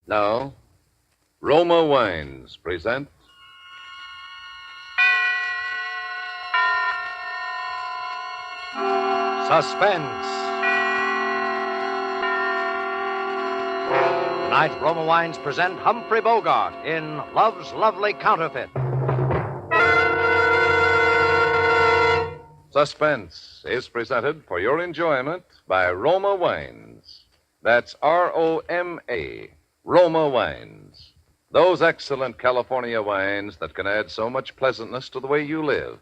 Now, Roma Wines present Suspense. Tonight, Roma Wines present Humphrey Bogart in Love's Lovely Counterfeit. Suspense is presented for your enjoyment by Roma Wines. That's Roma, Roma Wines. Those excellent California wines that can add so much pleasantness to the way you live,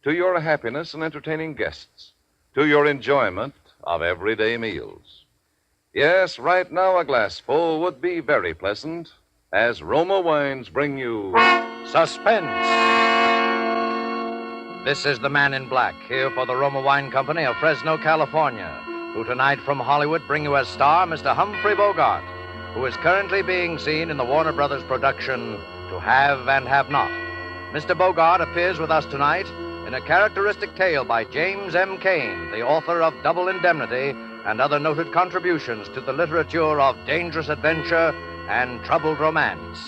to your happiness in entertaining guests, to your enjoyment of everyday meals. Yes, right now a glassful would be very pleasant as Roma Wines bring you Suspense. This is the man in black, here for the Roma Wine Company of Fresno, California, who tonight from Hollywood bring you as star Mr. Humphrey Bogart, who is currently being seen in the Warner Brothers production To Have and Have Not. Mr. Bogart appears with us tonight in a characteristic tale by James M. Cain, the author of Double Indemnity and other noted contributions to the literature of dangerous adventure and troubled romance.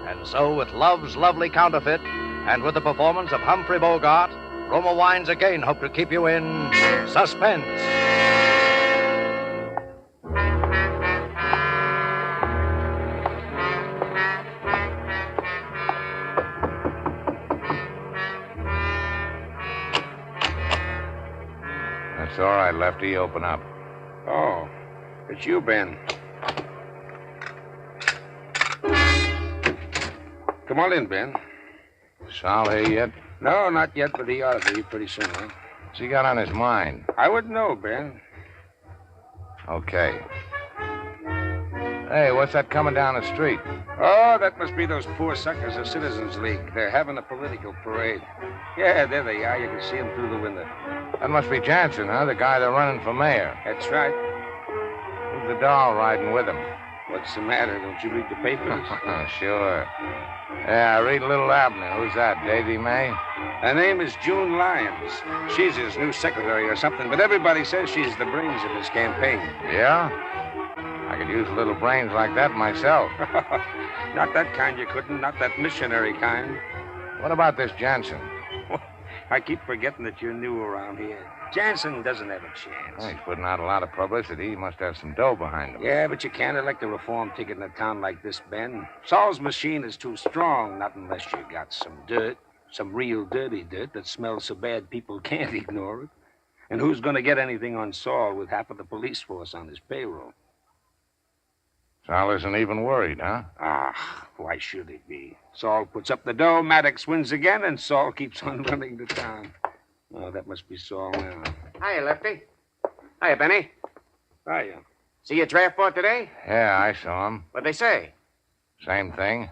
And so, with Love's Lovely Counterfeit and with the performance of Humphrey Bogart, Roma Wines again hope to keep you in suspense. That's all right, Lefty. Open up. Oh, it's you, Ben. Come on in, Ben. Sal here yet? No, not yet, but he ought to be pretty soon, huh? What's he got on his mind? I wouldn't know, Ben. Okay. Hey, what's that coming down the street? Oh, that must be those poor suckers of Citizens League. They're having a political parade. Yeah, there they are. You can see them through the window. That must be Jansen, huh? The guy they're running for mayor. That's right. Who's the doll riding with him? What's the matter? Don't you read the papers? Sure. Yeah, I read Little Abner. Who's that, Daisy May? Her name is June Lyons. She's his new secretary or something, but everybody says she's the brains of his campaign. Yeah? I could use little brains like that myself. Not that kind you couldn't. Not that missionary kind. What about this Jansen? I keep forgetting that you're new around here. Jansen doesn't have a chance. Well, he's putting out a lot of publicity. He must have some dough behind him. Yeah, but you can't elect a reform ticket in a town like this, Ben. Saul's machine is too strong, not unless you got some dirt, some real dirty dirt that smells so bad people can't ignore it. And who's going to get anything on Saul with half of the police force on his payroll? Sal isn't even worried, huh? Ah, why should he be? Saul puts up the dough, Maddox wins again, and Saul keeps on running the town. Oh, that must be Saul now. Hiya, Lefty. Hiya, Benny. Hiya. See your draft board today? Yeah, I saw him. What'd they say? Same thing.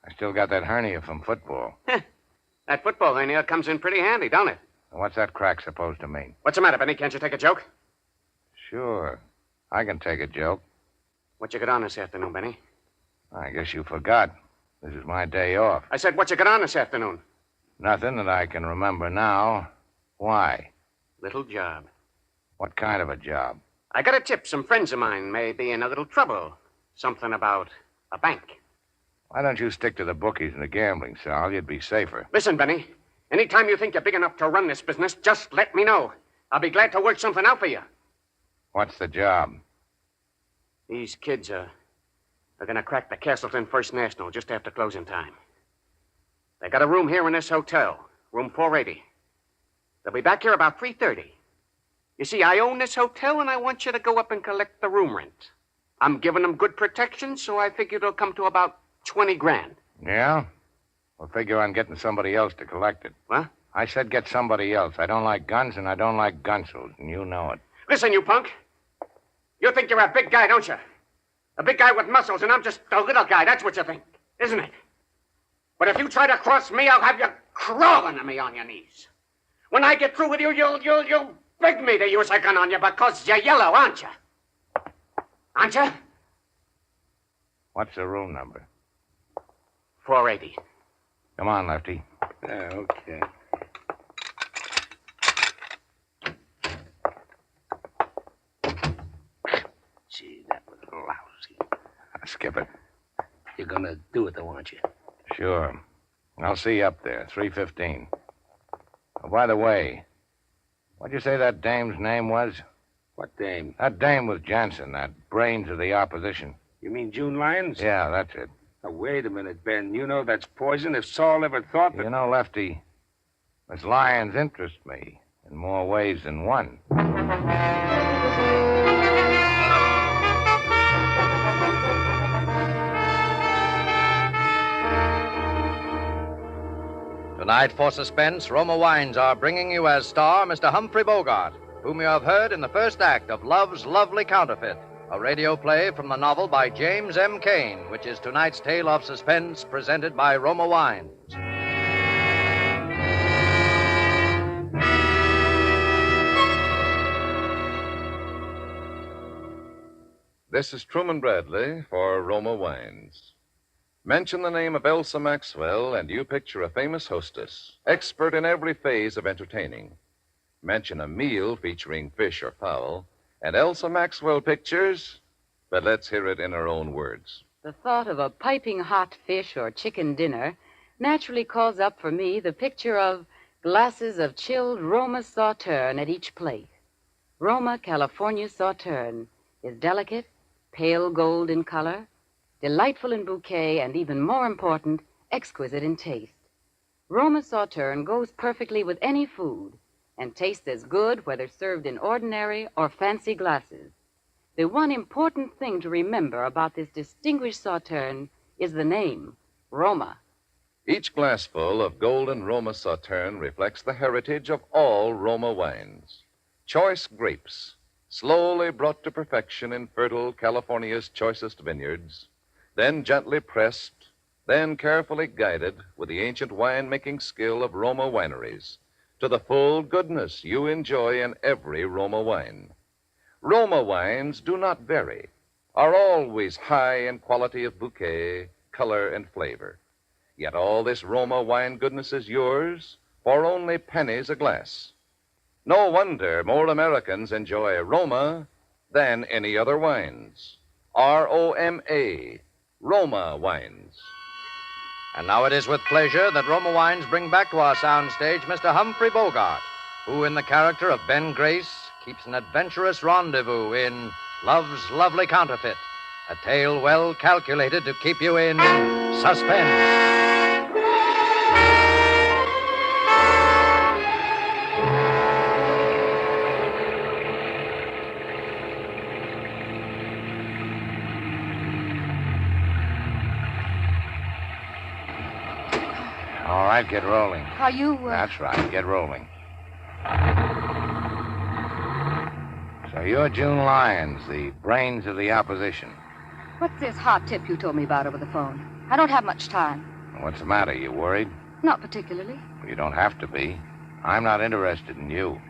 I still got that hernia from football. That football hernia comes in pretty handy, don't it? What's that crack supposed to mean? What's the matter, Benny? Can't you take a joke? Sure. I can take a joke. What you got on this afternoon, Benny? I guess you forgot. This is my day off. I said, what you got on this afternoon? Nothing that I can remember now. Why? Little job. What kind of a job? I got a tip. Some friends of mine may be in a little trouble. Something about a bank. Why don't you stick to the bookies and the gambling, Sal? You'd be safer. Listen, Benny. Anytime you think you're big enough to run this business, just let me know. I'll be glad to work something out for you. What's the job? These kids are going to crack the Castleton First National just after closing time. They got a room here in this hotel, room 480. They'll be back here about 3:30. You see, I own this hotel, and I want you to go up and collect the room rent. I'm giving them good protection, so I figure it'll come to about 20 grand. Yeah? We'll figure on getting somebody else to collect it. What? I said get somebody else. I don't like guns, and I don't like gunsos, and you know it. Listen, you punk. You think you're a big guy, don't you? A big guy with muscles, and I'm just a little guy. That's what you think, isn't it? But if you try to cross me, I'll have you crawling to me on your knees. When I get through with you, you'll beg me to use a gun on you because you're yellow, aren't you? Aren't you? What's the room number? 480. Come on, Lefty. Yeah, okay. Gee, that was lousy. skip it. You're gonna do it, though, aren't you? Sure. I'll see you up there, 3:15. Oh, by the way, what'd you say that dame's name was? What dame? That dame was Jansen, that brains of the opposition. You mean June Lyons? Yeah, that's it. Now, wait a minute, Ben. You know that's poison. If Saul ever thought that... You know, Lefty, Miss Lyons interests me in more ways than one. Tonight for Suspense, Roma Wines are bringing you as star Mr. Humphrey Bogart, whom you have heard in the first act of Love's Lovely Counterfeit, a radio play from the novel by James M. Cain, which is tonight's tale of suspense presented by Roma Wines. This is Truman Bradley for Roma Wines. Mention the name of Elsa Maxwell, and you picture a famous hostess, expert in every phase of entertaining. Mention a meal featuring fish or fowl, and Elsa Maxwell pictures, but let's hear it in her own words. The thought of a piping hot fish or chicken dinner naturally calls up for me the picture of glasses of chilled Roma Sauterne at each plate. Roma California Sauterne is delicate, pale gold in color, delightful in bouquet, and even more important, exquisite in taste. Roma Sauterne goes perfectly with any food and tastes as good whether served in ordinary or fancy glasses. The one important thing to remember about this distinguished Sauterne is the name, Roma. Each glassful of golden Roma Sauterne reflects the heritage of all Roma wines. Choice grapes, slowly brought to perfection in fertile California's choicest vineyards, then gently pressed, then carefully guided with the ancient wine-making skill of Roma wineries to the full goodness you enjoy in every Roma wine. Roma wines do not vary, are always high in quality of bouquet, color, and flavor. Yet all this Roma wine goodness is yours for only pennies a glass. No wonder more Americans enjoy Roma than any other wines. R-O-M-A, Roma Wines. And now it is with pleasure that Roma Wines bring back to our soundstage Mr. Humphrey Bogart, who, in the character of Ben Grace, keeps an adventurous rendezvous in Love's Lovely Counterfeit, a tale well calculated to keep you in suspense. All right, get rolling. Are you, That's right, get rolling. So you're June Lyons, the brains of the opposition. What's this hot tip you told me about over the phone? I don't have much time. What's the matter? You worried? Not particularly. You don't have to be. I'm not interested in you.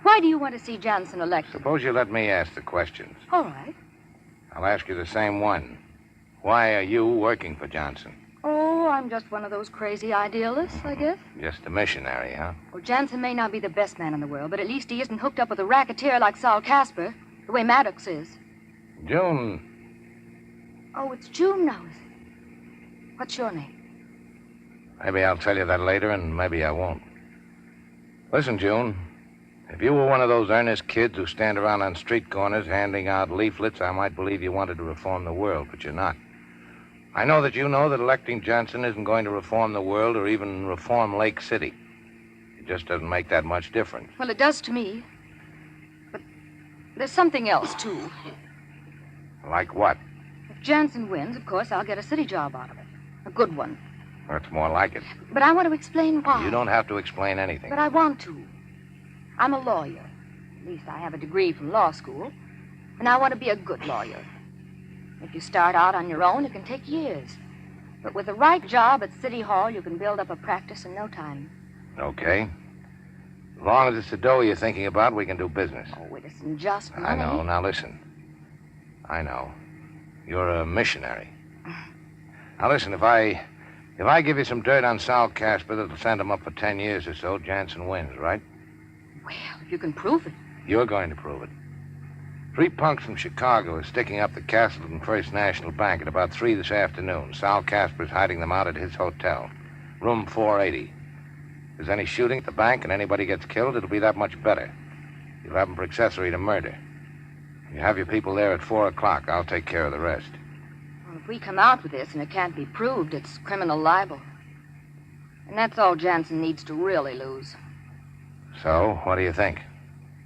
Why do you want to see Jansen elected? Suppose you let me ask the questions. All right. I'll ask you the same one. Why are you working for Johnson? Oh, I'm just one of those crazy idealists, I guess. Just a missionary, huh? Well, Jansen may not be the best man in the world, but at least he isn't hooked up with a racketeer like Saul Casper, the way Maddox is. June. Oh, it's June now, is it? What's your name? Maybe I'll tell you that later, and maybe I won't. Listen, June. If you were one of those earnest kids who stand around on street corners handing out leaflets, I might believe you wanted to reform the world, but you're not. I know that you know that electing Johnson isn't going to reform the world or even reform Lake City. It just doesn't make that much difference. Well, it does to me. But there's something else, too. Like what? If Jansen wins, of course, I'll get a city job out of it. A good one. That's more like it. But I want to explain why. You don't have to explain anything. But I want to. I'm a lawyer. At least I have a degree from law school. And I want to be a good lawyer. If you start out on your own, it can take years. But with the right job at City Hall, you can build up a practice in no time. Okay. As long as it's the dough you're thinking about, we can do business. Oh, it isn't just money. I know. Now listen. I know. You're a missionary. Now listen, if I give you some dirt on Sal Casper that'll send him up for 10 years or so, Jansen wins, right? Well, if you can prove it. You're going to prove it. 3 punks from Chicago are sticking up the Castleton First National Bank at about 3 this afternoon. Sal Casper's hiding them out at his hotel, room 480. If there's any shooting at the bank and anybody gets killed, it'll be that much better. You'll have them for accessory to murder. You have your people there at 4 o'clock. I'll take care of the rest. Well, if we come out with this and it can't be proved, it's criminal libel. And that's all Jansen needs to really lose. So, what do you think?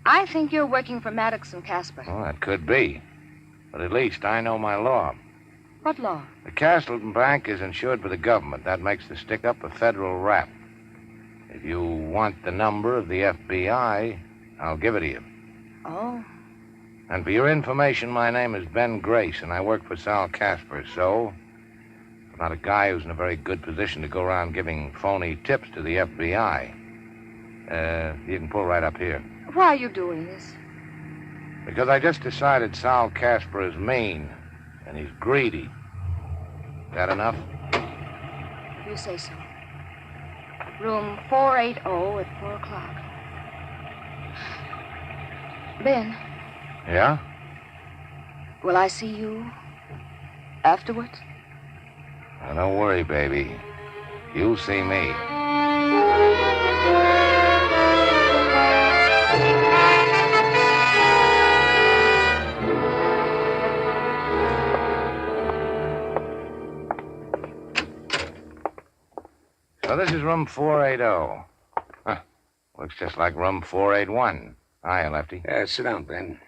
I think you're working for Maddox and Casper. Well, that could be. But at least I know my law. What law? The Castleton Bank is insured by the government. That makes the stick-up a federal rap. If you want the number of the FBI, I'll give it to you. Oh. And for your information, my name is Ben Grace, and I work for Sal Casper, so I'm not a guy who's in a very good position to go around giving phony tips to the FBI. You can pull right up here. Why are you doing this? Because I just decided Sal Casper is mean, and he's greedy. That enough? You say so. Room 480 at 4 o'clock. Ben, Yeah? will I see you afterwards? Now, don't worry, baby. You'll see me. So this is room 480. Huh. Looks just like room 481. Hiya, Lefty. Sit down, Ben.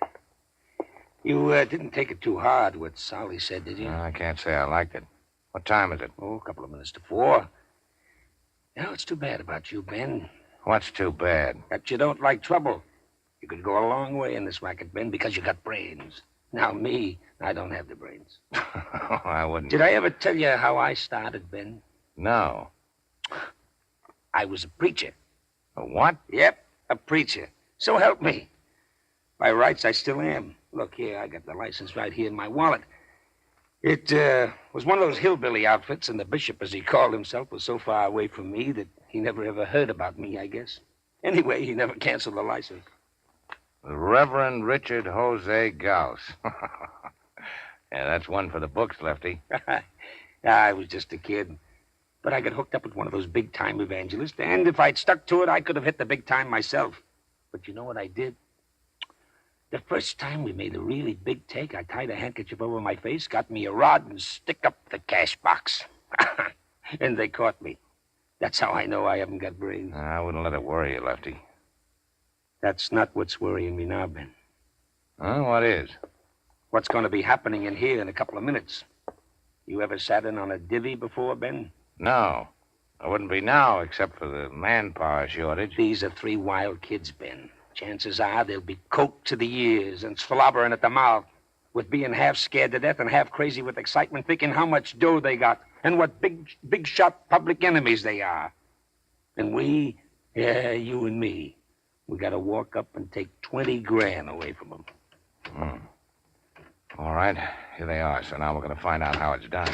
You didn't take it too hard, what Solly said, did you? I can't say I liked it. What time is it? Oh, a couple of minutes to 4. You know, it's too bad about you, Ben. What's too bad? That you don't like trouble. You could go a long way in this racket, Ben, because you got brains. Now, me, I don't have the brains. I wouldn't. Did I ever tell you how I started, Ben? No. I was a preacher. A what? Yep, a preacher. So help me. By rights, I still am. Look here, I got the license right here in my wallet. It was one of those hillbilly outfits, and the bishop, as he called himself, was so far away from me that he never ever heard about me, I guess. Anyway, he never canceled the license. The Reverend Richard Jose Gauss. Yeah, that's one for the books, Lefty. I was just a kid. But I got hooked up with one of those big-time evangelists, and if I'd stuck to it, I could have hit the big time myself. But you know what I did? The first time we made a really big take, I tied a handkerchief over my face, got me a rod, and stick up the cash box. And they caught me. That's how I know I haven't got brains. I wouldn't let it worry you, Lefty. That's not what's worrying me now, Ben. Huh? What is? What's going to be happening in here in a couple of minutes. You ever sat in on a divvy before, Ben? No. I wouldn't be now, except for the manpower shortage. These are 3 wild kids, Ben. Chances are they'll be coked to the ears and slobbering at the mouth with being half scared to death and half crazy with excitement, thinking how much dough they got and what big shot public enemies they are. And we, you and me, we got to walk up and take 20 grand away from them. All right. Here they are. So now we're going to find out how it's done.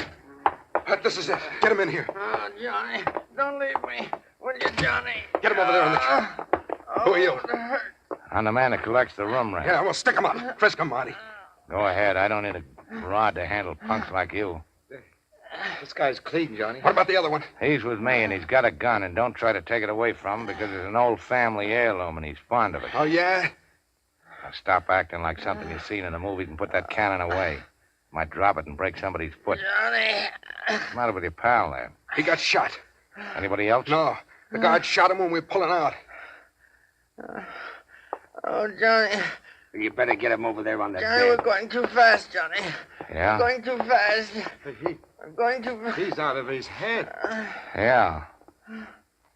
This is it. Get him in here. Oh, Johnny, don't leave me. Will you, Johnny? Get him over there on the chair. Who are you? I'm the man that collects the room rent. Yeah, well, stick him up. Frisk him, Marty. Go ahead. I don't need a rod to handle punks like you. This guy's clean, Johnny. What about the other one? He's with me, and he's got a gun, and don't try to take it away from him because it's an old family heirloom, and he's fond of it. Oh, yeah? Now stop acting like something you've seen in the movies and put that cannon away. Might drop it and break somebody's foot. Johnny. What's the matter with your pal there? He got shot. Anybody else? No. The guard shot him when we were pulling out. Oh, Johnny. You better get him over there on the Johnny, we're bed. going too fast, Johnny. Yeah? We're going too fast. I'm going too fast. He's out of his head. Yeah.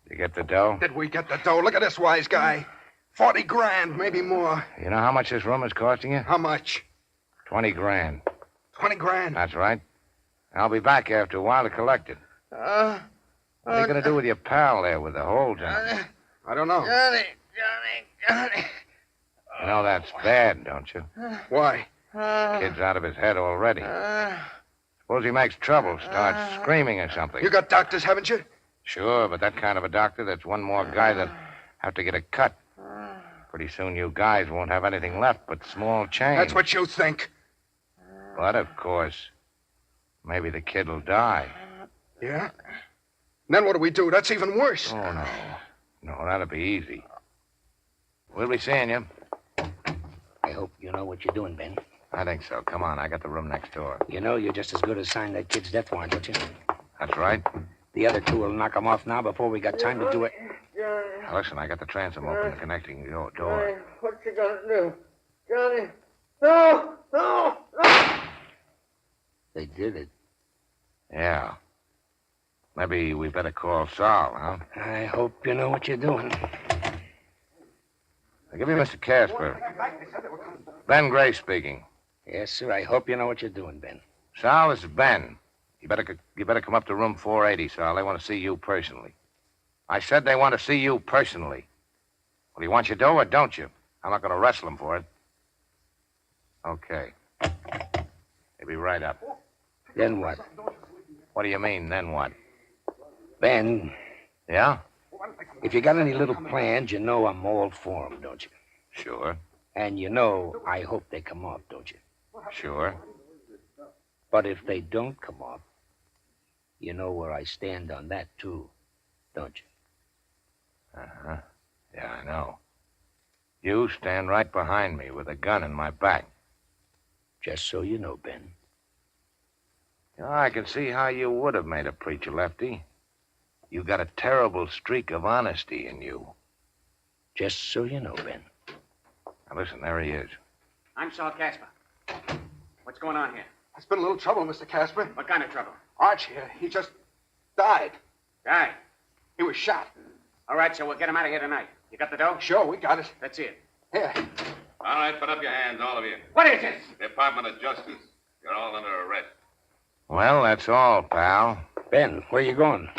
You get the dough? Did we get the dough? Look at this wise guy. 40 grand, maybe more. You know how much this room is costing you? How much? 20 grand. 20 grand. That's right. I'll be back after a while to collect it. What are you going to do with your pal there with the holes in it? I don't know. Johnny. You know that's bad, don't you? Why? Kid's out of his head already. Suppose he makes trouble, starts screaming or something. You got doctors, haven't you? Sure, but that kind of a doctor, that's one more guy that have to get a cut. Pretty soon you guys won't have anything left but small change. That's what you think. But, of course, maybe the kid will die. Yeah? Then what do we do? That's even worse. Oh, no. No, that'll be easy. We'll be seeing you. I hope you know what you're doing, Ben. I think so. Come on, I got the room next door. You know you're just as good as signing that kid's death warrant, don't you? That's right. The other two will knock him off now before we got time to do it. Now, listen, I got the transom open, the connecting door. What you gonna do? Johnny? No! No! No! They did it. Yeah. Maybe we better call Sal, huh? I hope you know what you're doing. I'll give you Mr. Casper. Ben Gray speaking. Yes, sir. I hope you know what you're doing, Ben. Sal, this is Ben. You better come up to room 480, Sal. They want to see you personally. I said they want to see you personally. Well, do you want your dough or don't you? I'm not going to wrestle them for it. Okay. They'll be right up. Then what? What do you mean, then what? Ben, Yeah? if you got any little plans, you know I'm all for 'em, don't you? Sure. And you know I hope they come off, don't you? Sure. But if they don't come off, you know where I stand on that, too, don't you? Uh-huh. Yeah, I know. You stand right behind me with a gun in my back. Just so you know, Ben. You know, I can see how you would have made a preacher, Lefty. You got a terrible streak of honesty in you. Just so you know, Ben. Now, listen, there he is. I'm Saul Casper. What's going on here? It's been a little trouble, Mr. Casper. What kind of trouble? Arch here, he just died. Died. He was shot. All right, so we'll get him out of here tonight. You got the dough? Sure, we got it. That's it. Here. All right, put up your hands, all of you. What is this? Department of Justice. You're all under arrest. Well, that's all, pal. Ben, where you going?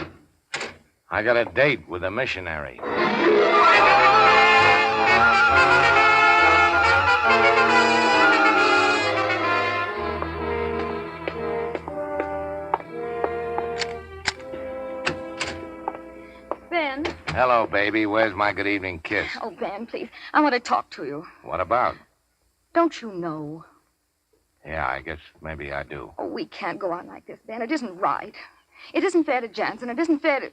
I got a date with a missionary. Ben. Hello, baby. Where's my good evening kiss? Oh, Ben, please. I want to talk to you. What about? Don't you know? Yeah, I guess maybe I do. Oh, we can't go on like this, Ben. It isn't right. It isn't fair to Jansen. It isn't fair to...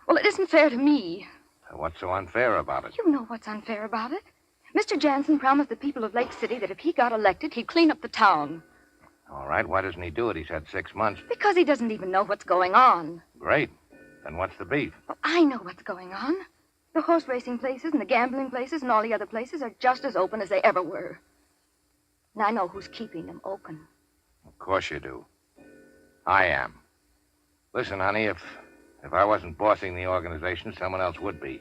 Well, it isn't fair to me. What's so unfair about it? You know what's unfair about it. Mr. Jansen promised the people of Lake City that if he got elected, he'd clean up the town. All right, why doesn't he do it? He's had 6 months. Because he doesn't even know what's going on. Great. Then what's the beef? Well, I know what's going on. The horse racing places and the gambling places and all the other places are just as open as they ever were. And I know who's keeping them open. Of course you do. I am. Listen, honey, if I wasn't bossing the organization, someone else would be.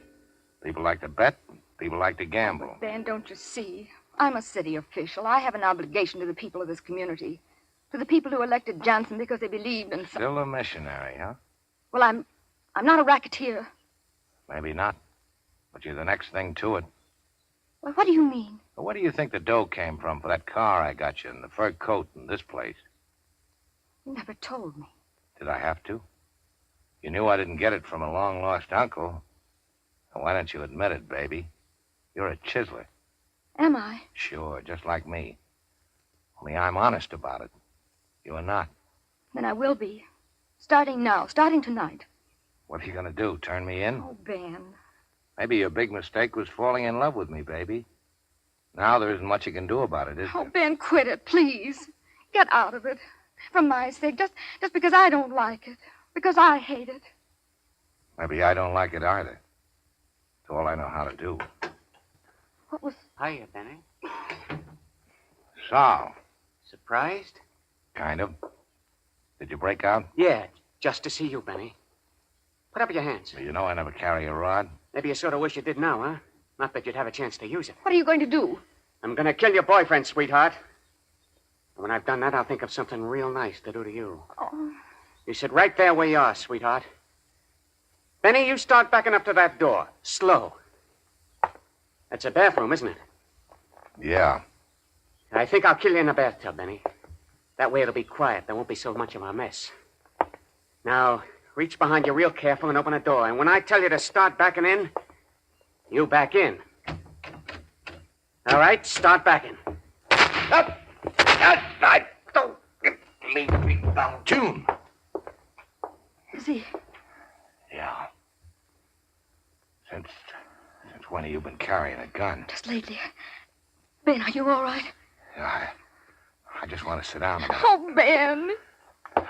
People like to bet. People like to gamble. Ben, don't you see? I'm a city official. I have an obligation to the people of this community. To the people who elected Johnson because they believed in... Still a missionary, huh? Well, I'm not a racketeer. Maybe not. But you're the next thing to it. Well, what do you mean? Well, where do you think the dough came from for that car I got you and the fur coat and this place? You never told me. Did I have to? You knew I didn't get it from a long-lost uncle. Well, why don't you admit it, baby? You're a chiseler. Am I? Sure, just like me. Only I'm honest about it. You are not. Then I will be. Starting now. Starting tonight. What are you going to do, turn me in? Oh, Ben. Maybe your big mistake was falling in love with me, baby. Now there isn't much you can do about it, is Oh, there? Ben, quit it, please. Get out of it. For my sake. Just because I don't like it. Because I hate it. Maybe I don't like it either. It's all I know how to do. What was... Hiya, Benny. Sal, Surprised? kind of. Did you break out? Yeah, just to see you, Benny. Put up your hands. You know I never carry a rod. Maybe you sort of wish you did now, huh? Not that you'd have a chance to use it. What are you going to do? I'm gonna kill your boyfriend, sweetheart. And when I've done that, I'll think of something real nice to do to you. Oh, You sit right there where you are, sweetheart. Benny, you start backing up to that door. Slow. That's a bathroom, isn't it? Yeah. I think I'll kill you in the bathtub, Benny. That way it'll be quiet. There won't be so much of a mess. Now, reach behind you real careful and open the door. And when I tell you to start backing in, you back in. All right, start backing. Up! Don't leave me down. June! Is he? Yeah. Since when have you been carrying a gun? Just lately. Ben, are you all right? Yeah, I just want to sit down a minute. Oh, Ben.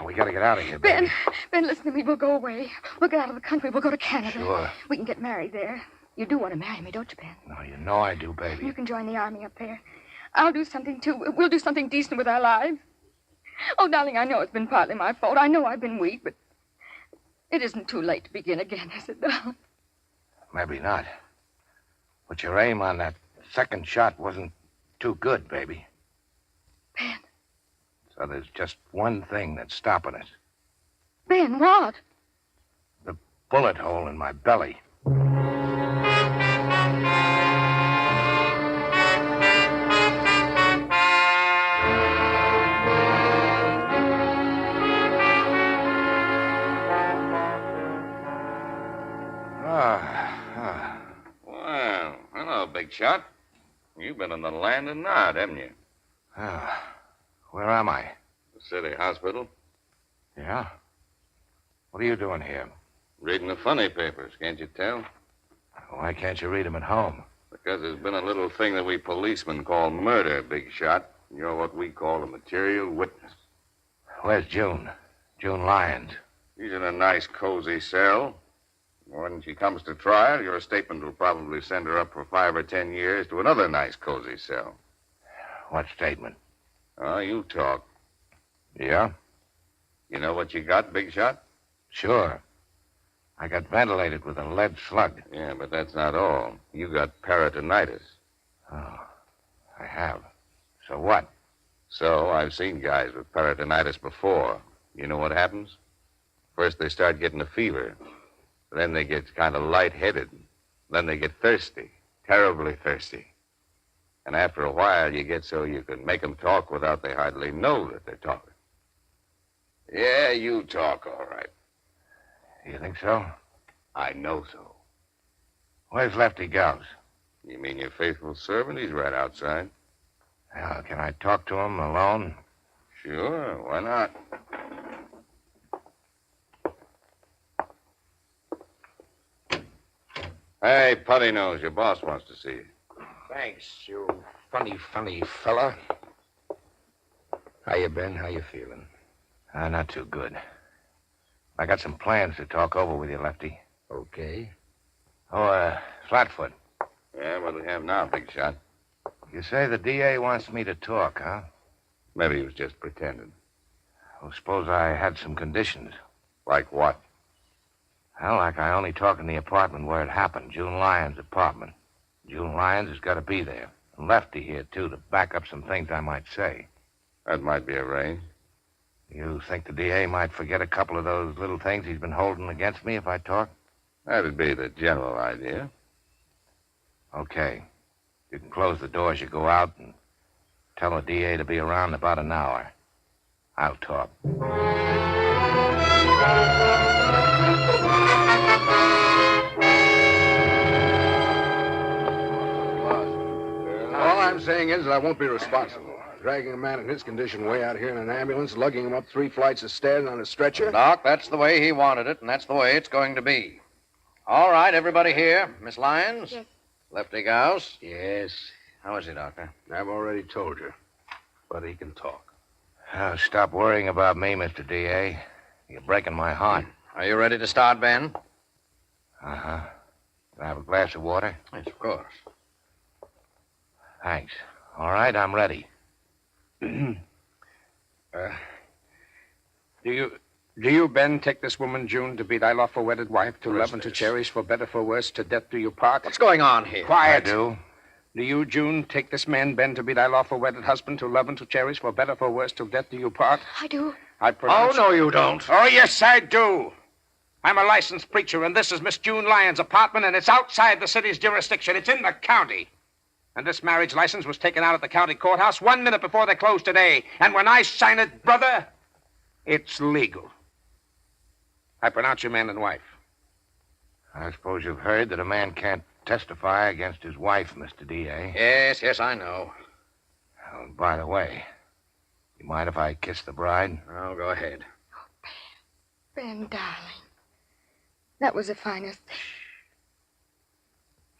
We got to get out of here, baby. Ben, listen to me. We'll go away. We'll get out of the country. We'll go to Canada. Sure. We can get married there. You do want to marry me, don't you, Ben? No, you know I do, baby. You can join the army up there. I'll do something, too. We'll do something decent with our lives. Oh, darling, I know it's been partly my fault. I know I've been weak, but it isn't too late to begin again, is it, darling? Maybe not. But your aim on that second shot wasn't too good, baby. Ben. So there's just one thing that's stopping it. Ben, what? The bullet hole in my belly. Well, hello, Big Shot. You've been in the land of Nod, haven't you? Where am I? The city hospital. Yeah? What are you doing here? Reading the funny papers, can't you tell? Why can't you read them at home? Because there's been a little thing that we policemen call murder, Big Shot. You're what we call a material witness. Where's June? June Lyons. She's in a nice, cozy cell. When she comes to trial, your statement will probably send her up for 5 or 10 years to another nice, cozy cell. What statement? Oh, you talk. Yeah? You know what you got, Big Shot? Sure. I got ventilated with a lead slug. Yeah, but that's not all. You got peritonitis. Oh, I have. So what? So, I've seen guys with peritonitis before. You know what happens? First, they start getting a fever. Then they get kind of lightheaded. Then they get thirsty, terribly thirsty. And after a while, you get so you can make them talk without they hardly know that they're talking. Yeah, you talk all right. You think so? I know so. Where's Lefty Gauss? You mean your faithful servant? He's right outside. Well, can I talk to him alone? Sure, why not? Hey, Putty Nose, your boss wants to see you. Thanks, you funny fella. How you been? How you feeling? Not too good. I got some plans to talk over with you, Lefty. Okay. Oh, Flatfoot. Yeah, what do we have now, Big Shot? You say the DA wants me to talk, huh? Maybe he was just pretending. Well, suppose I had some conditions. Like what? Well, like I only talk in the apartment where it happened, June Lyons' apartment. June Lyons has got to be there. And Lefty here, too, to back up some things I might say. That might be arranged. You think the DA might forget a couple of those little things he's been holding against me if I talk? That'd be the general idea. Okay. You can close the door as you go out and tell the DA to be around in about an hour. I'll talk. All I'm saying is that I won't be responsible. Dragging a man in his condition way out here in an ambulance, lugging him up 3 flights of stairs on a stretcher. Doc, that's the way he wanted it, and that's the way it's going to be. All right, everybody here. Miss Lyons? Yes. Lefty Gauss? Yes, How is he, Doctor? I've already told you. But he can talk. Oh, stop worrying about me, Mr. DA. You're breaking my heart. Are you ready to start, Ben? Uh-huh. Can I have a glass of water? Yes, of course. Thanks. All right, I'm ready. Do you, Ben, take this woman, June, to be thy lawful wedded wife, to love and to cherish, for better, for worse, to death do you part? What's going on here? Quiet. I do. Do you, June, take this man, Ben, to be thy lawful wedded husband, to love and to cherish, for better, for worse, till death do you part? I do. I pronounce... Oh, no, you don't. Oh, yes, I do. I'm a licensed preacher, and this is Miss June Lyons' apartment, and it's outside the city's jurisdiction. It's in the county. And this marriage license was taken out at the county courthouse 1 minute before they closed today. And when I sign it, brother, it's legal. I pronounce you man and wife. I suppose you've heard that a man can't testify against his wife, Mr. D.A. Yes, I know. Oh, by the way, you mind if I kiss the bride? Oh, go ahead. Ben, darling. That was the finest.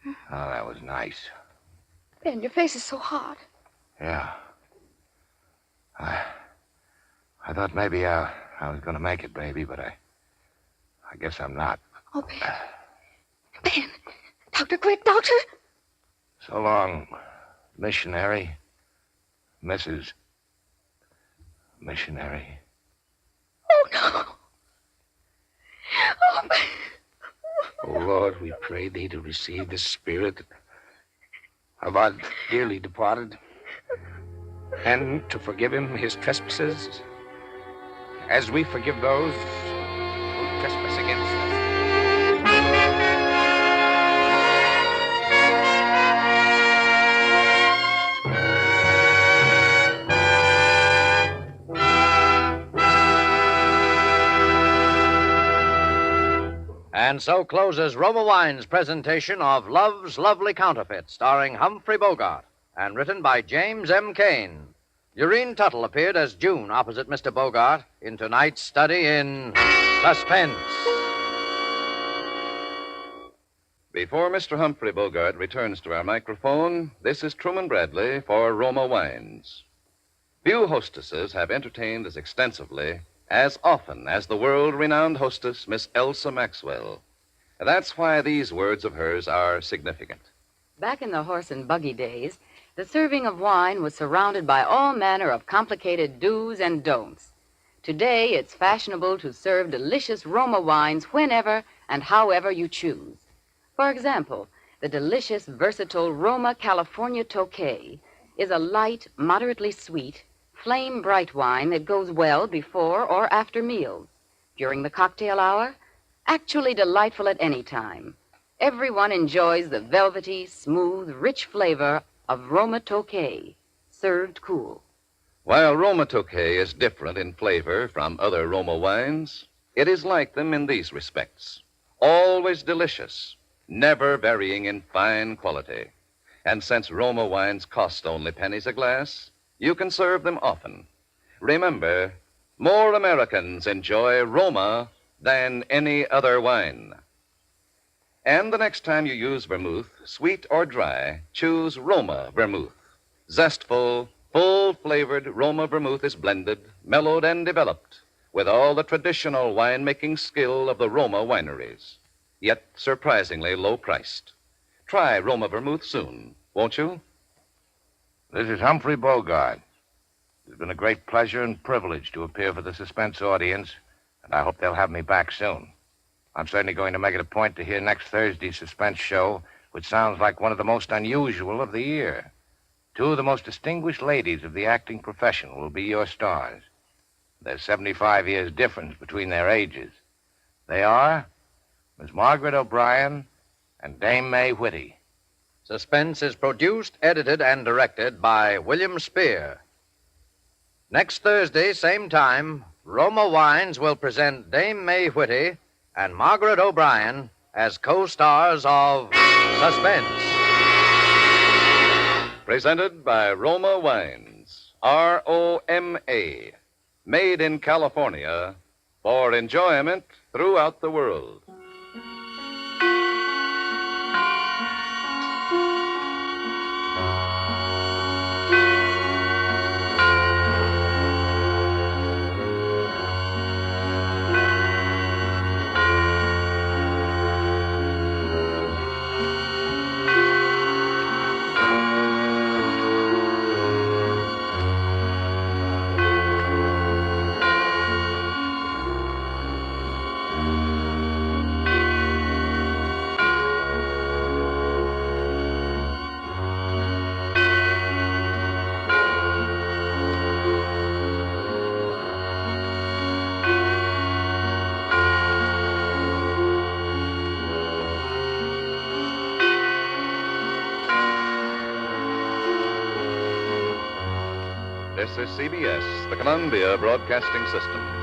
Oh, that was nice. Ben, your face is so hot. Yeah. I thought maybe I was going to make it, baby, but I guess I'm not. Oh, Ben. Ben. Doctor, quick, doctor. So long, missionary. Mrs. Missionary. Oh, no. Oh, Ben. Oh, Lord, we pray thee to receive the spirit of our dearly departed and to forgive him his trespasses as we forgive those who trespass against us. And so closes Roma Wine's presentation of Love's Lovely Counterfeit, starring Humphrey Bogart, and written by James M. Cain. Lurene Tuttle appeared as June opposite Mr. Bogart in tonight's study in Suspense. Before Mr. Humphrey Bogart returns to our microphone, this is Truman Bradley for Roma Wines. Few hostesses have entertained as extensively, as often as the world-renowned hostess, Miss Elsa Maxwell. That's why these words of hers are significant. Back in the horse and buggy days, the serving of wine was surrounded by all manner of complicated do's and don'ts. Today, it's fashionable to serve delicious Roma wines whenever and however you choose. For example, the delicious, versatile Roma California Tokay is a light, moderately sweet, flame-bright wine that goes well before or after meals. During the cocktail hour, actually delightful at any time. Everyone enjoys the velvety, smooth, rich flavor of Roma Tokay, served cool. While Roma Tokay is different in flavor from other Roma wines, it is like them in these respects. Always delicious, never varying in fine quality. And since Roma wines cost only pennies a glass, you can serve them often. Remember, more Americans enjoy Roma than any other wine. And the next time you use vermouth, sweet or dry, choose Roma vermouth. Zestful, full-flavored Roma vermouth is blended, mellowed, and developed with all the traditional wine-making skill of the Roma wineries, yet surprisingly low-priced. Try Roma vermouth soon, won't you? This is Humphrey Bogart. It's been a great pleasure and privilege to appear for the Suspense audience, and I hope they'll have me back soon. I'm certainly going to make it a point to hear next Thursday's Suspense show, which sounds like one of the most unusual of the year. Two of the most distinguished ladies of the acting profession will be your stars. There's 75 years difference between their ages. They are Miss Margaret O'Brien and Dame May Whitty. Suspense is produced, edited, and directed by William Spear. Next Thursday, same time, Roma Wines will present Dame May Whitty and Margaret O'Brien as co-stars of Suspense. Presented by Roma Wines, R-O-M-A, made in California for enjoyment throughout the world. This is CBS, the Columbia Broadcasting System.